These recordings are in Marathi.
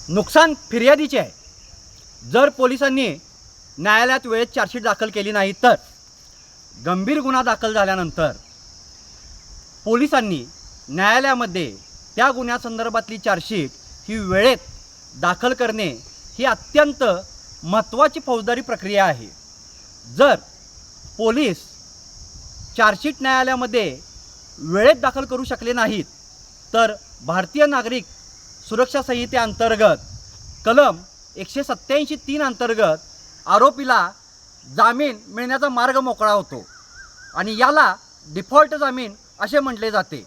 नुकसान फिर्यादीचे आहे। जर पोलिसांनी न्यायालयात वेळेत चार्जशीट दाखल केली नाही तर गंभीर गुन्हा दाखल झाल्यानंतर पोलिसांनी न्यायालयामध्ये त्या गुन्ह्यासंदर्भातली चार्जशीट ही वेळेत दाखल करणे ही अत्यंत महत्त्वाची फौजदारी प्रक्रिया आहे। जर पोलीस चार्जशीट न्यायालयामध्ये वेळेत दाखल करू शकले नाहीत तर भारतीय नागरिक सुरक्षा संहितेअंतर्गत कलम 187(3) अंतर्गत आरोपीला जामीन मिळण्याचा मार्ग मोकळा होतो आणि याला डिफॉल्ट जामीन असे म्हटले जाते।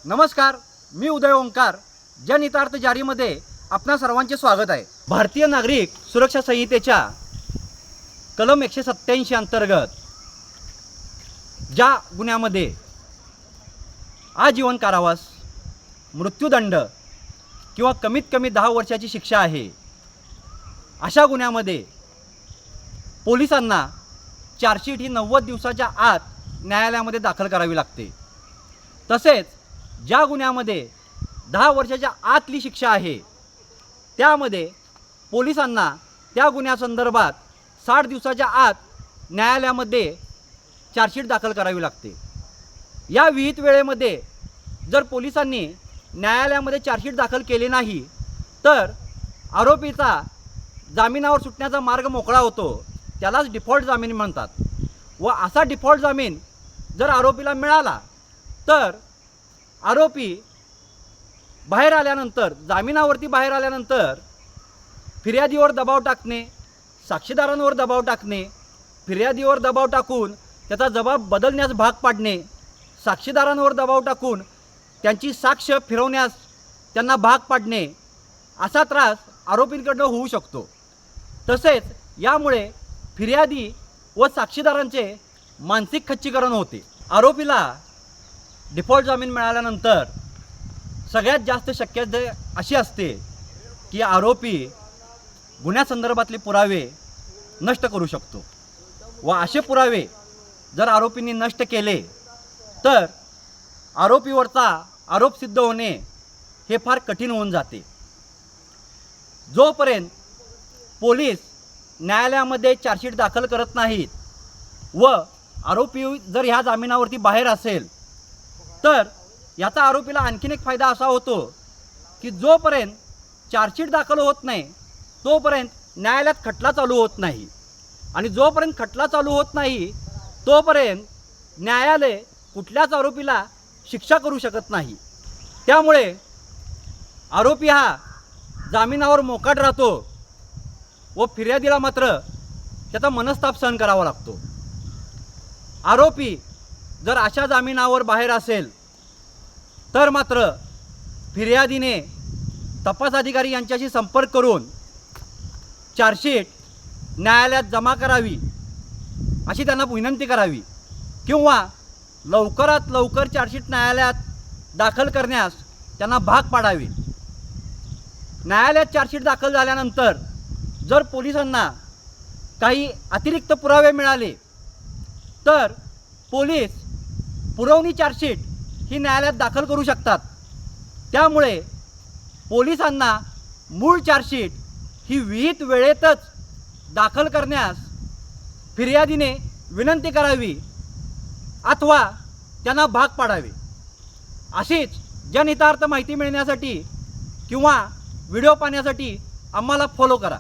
नमस्कार, मी उदय ओंकार, जनहितार्थ जारीमध्ये आपणा सर्वांचे स्वागत आहे। भारतीय नागरिक सुरक्षा संहितेच्या कलम 187 अंतर्गत ज्या गुन्ह्यामध्ये आजीवन कारावास, मृत्यूदंड किंवा कमीत कमी 10 वर्षाची शिक्षा आहे, अशा गुन्ह्यामध्ये पोलिसांना चार्जशीट ही 90 दिवसाच्या आत न्यायालयामध्ये दाखल करावी लागते। तसेच ज्या गुन्ह्यामध्ये 10 वर्षाच्या आतली शिक्षा आहे त्यामध्ये पोलिसांना त्या गुन्ह्यासंदर्भात 60 दिवसाच्या आत न्यायालयामध्ये चार्जशीट दाखल करावी लागते। या विहित वेळेमध्ये जर पोलिसांनी न्यायालयामध्ये चार्जशीट दाखल केले नाही तर आरोपीचा जामिनावर सुटण्याचा मार्ग मोकळा होतो, त्यालाच डिफॉल्ट जामीन म्हणतात। व असा डिफॉल्ट जामीन जर आरोपीला मिळाला तर आरोपी बाहेर आल्यानंतर, जामिनावरती बाहेर आल्यानंतर फिर्यादीवर दबाव टाकणे, साक्षीदारांवर दबाव टाकणे, फिर्यादीवर दबाव टाकून त्याचा जबाब बदलण्यास भाग पाडणे, साक्षीदारांवर दबाव टाकून त्यांची साक्ष फिरवण्यास त्यांना भाग पाडणे, असा त्रास आरोपींकडून होऊ शकतो। तसेच यामुळे फिर्यादी व साक्षीदारांचे मानसिक खच्चीकरण होते। आरोपीला डिफॉल्ट जामीन मिळाल्यानंतर सगळ्यात जास्त शक्यता अशी असते की आरोपी गुन्ह्यासंदर्भातले पुरावे नष्ट करू शकतो व असे पुरावे जर आरोपींनी नष्ट केले तर आरोपीवरचा आरोप सिद्ध होणे हे फार कठीण होऊन जाते। जोपर्यंत पोलीस न्यायालयामध्ये चार्जशीट दाखल करत नाहीत व आरोपी जर ह्या जामिनावरती बाहेर असेल तर याचा आरोपीला आणखीन एक फायदा असा होतो की जोपर्यंत चार्जशीट दाखल होत नाही तोपर्यंत न्यायालयात खटला चालू होत नाही आणि जोपर्यंत खटला चालू होत नाही तोपर्यंत न्यायालय कुठल्याच आरोपीला शिक्षा करू शकत नाही। त्यामुळे आरोपी हा जामिनावर मोकाट राहतो व फिर्यादीला मात्र त्याचा मनस्ताप सहन करावा लागतो। आरोपी जर अशा जामिनावर बाहेर असेल तर मात्र फिर्यादीने तपास अधिकारी यांच्याशी संपर्क करून चार्जशीट न्यायालयात जमा करावी अशी त्यांना विनंती करावी किंवा लवकरात लवकर चार्जशीट न्यायालयात दाखल करण्यास त्यांना भाग पाडावे। न्यायालयात चार्जशीट दाखल झाल्यानंतर जर पोलिसांना काही अतिरिक्त पुरावे मिळाले तर पोलीस पुरवणी चार्जशीट ही न्यायालयात दाखल करू शकतात। त्यामुळे पोलिसांना मूळ चार्जशीट ही विहित वेळेतच दाखल करण्यास फिर्यादीने विनंती करावी अथवा त्यांना भाग पाडावे। अशीच जनहितार्थ माहिती मिळण्यासाठी किंवा व्हिडिओ पाहण्यासाठी आम्हाला फॉलो करा।